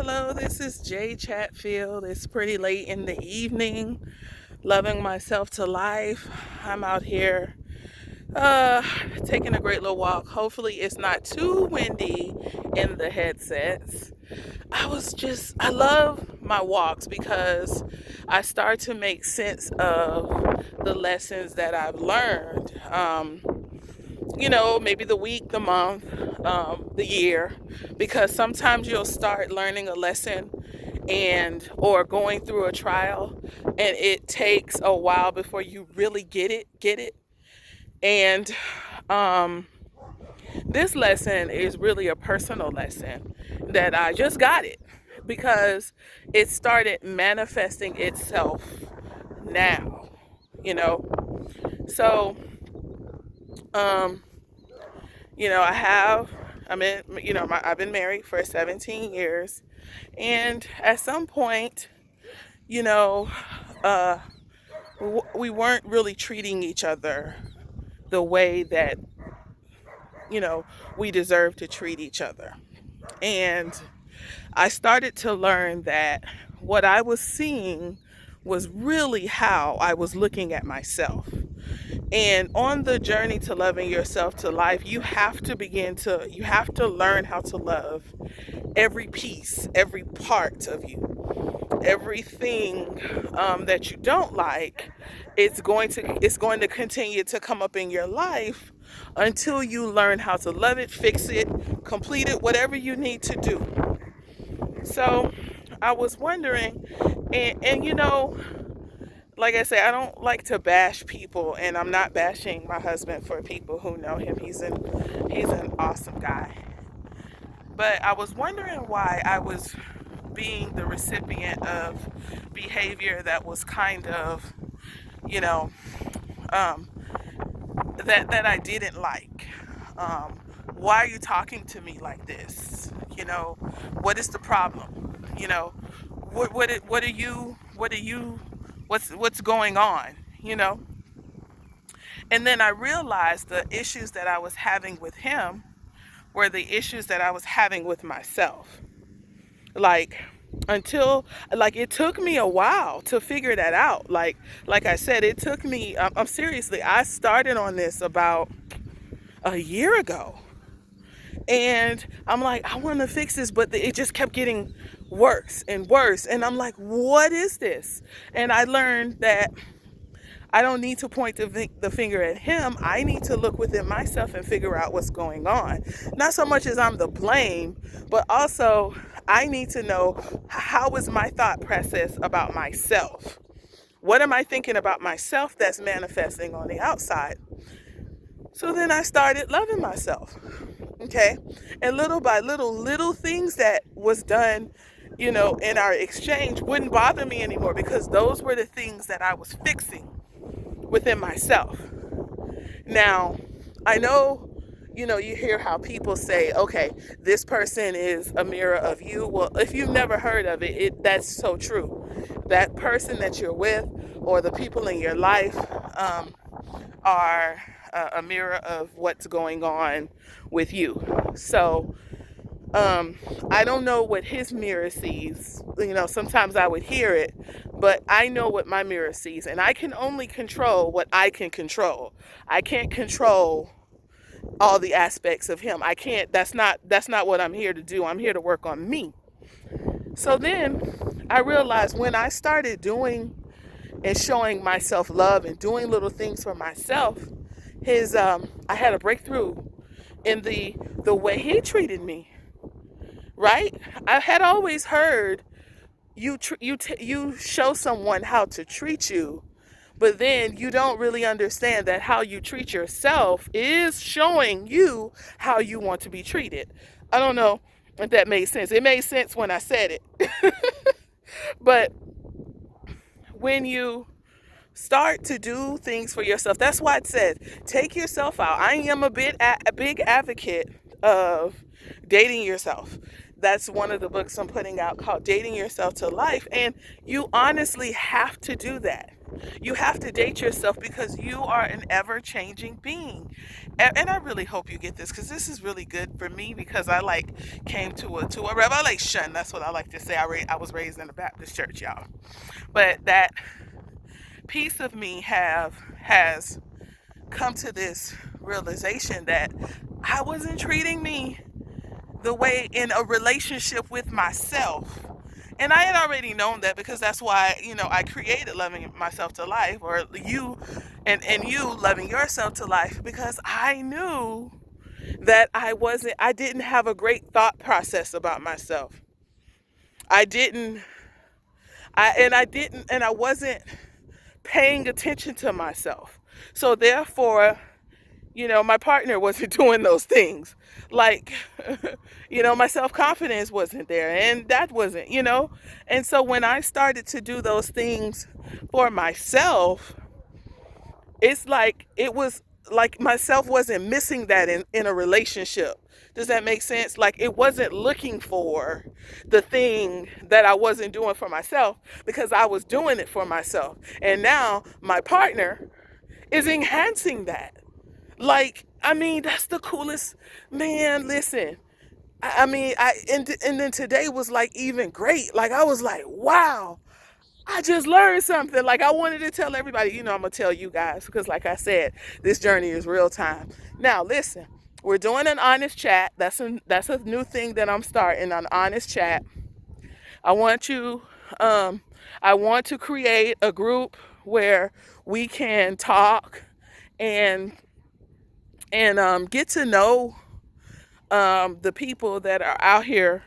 hello. This is Jay Chatfield. It's pretty late in the evening. Loving myself to life. I'm out here uh taking a great little walk. Hopefully it's not too windy in the headsets. I love my walks because I start to make sense of the lessons that I've learned. Maybe the week, the month, the year, because sometimes you'll start learning a lesson and or going through a trial, and it takes a while before you really get it. And um, this lesson is really a personal lesson that I just got it because it started manifesting itself now, you know. So, um, I have, I'm in, I've been married for 17 years. And at some point, you know, uh, we weren't really treating each other the way that, we deserve to treat each other. And I started to learn that what I was seeing was really how I was looking at myself. And on the journey to loving yourself to life, you have to learn how to love every piece, every part of you, everything that you don't like. It's going to continue to come up in your life until you learn how to love it, fix it, complete it, whatever you need to do. So I was wondering, and like I say, I don't like to bash people, and I'm not bashing my husband. For people who know him, he's an awesome guy. But I was wondering why I was being the recipient of behavior that was kind of, you know, um, that I didn't like. Um, why are you talking to me like this? What is the problem? You know, what's going on? You know, and then I realized the issues that I was having with him were the issues that I was having with myself. Like, until like it took me a while to figure that out. Like I said, it took me, I'm seriously, I started on this about a year ago, and I'm like, I want to fix this, but it just kept getting worse and worse, and I'm like, what is this? And I learned that I don't need to point the finger at him. I need to look within myself and figure out what's going on. Not so much as I'm the blame, but also I need to know, how is my thought process about myself? What am I thinking about myself that's manifesting on the outside? So then I started loving myself. Okay. And little by little things that was done, in our exchange wouldn't bother me anymore, because those were the things that I was fixing within myself. Now, I know, you hear how people say, okay, this person is a mirror of you. Well, if you've never heard of it, that's so true. That person that you're with, or the people in your life, are a mirror of what's going on with you. So, I don't know what his mirror sees. Sometimes I would hear it, but I know what my mirror sees, and I can only control what I can control. I can't control all the aspects of him. I can't. That's not what I'm here to do. I'm here to work on me. So then I realized, when I started doing and showing myself love and doing little things for myself, I had a breakthrough in the way he treated me. Right? I had always heard, you show someone how to treat you, but then you don't really understand that how you treat yourself is showing you how you want to be treated. I don't know if that made sense. It made sense when I said it. But when you start to do things for yourself, that's why it says, take yourself out. I am a big advocate of dating yourself. That's one of the books I'm putting out, called Dating Yourself to Life. And you honestly have to do that. You have to date yourself because you are an ever-changing being. And I really hope you get this because this is really good for me because I like came to a revelation. That's what I like to say. I was raised in a Baptist church, y'all. But that piece of me has come to this realization that I wasn't treating me the way in a relationship with myself. And I had already known that because that's why, I created Loving Myself to Life, or you and you loving yourself to life, because I knew that I didn't have a great thought process about myself. I didn't and I wasn't paying attention to myself. So therefore, my partner wasn't doing those things. Like, my self confidence wasn't there, and that wasn't. And so when I started to do those things for myself, it's like it was like myself wasn't missing that in a relationship. Does that make sense? Like it wasn't looking for the thing that I wasn't doing for myself because I was doing it for myself. And now my partner is enhancing that. Like, I mean, that's the coolest, man. Listen, and then today was like even great. Like I was like, wow, I just learned something. Like I wanted to tell everybody. I'm gonna tell you guys because, like I said, this journey is real time. Now, listen, we're doing an honest chat. That's a new thing that I'm starting, an honest chat. I want you, I want to create a group where we can talk and get to know the people that are out here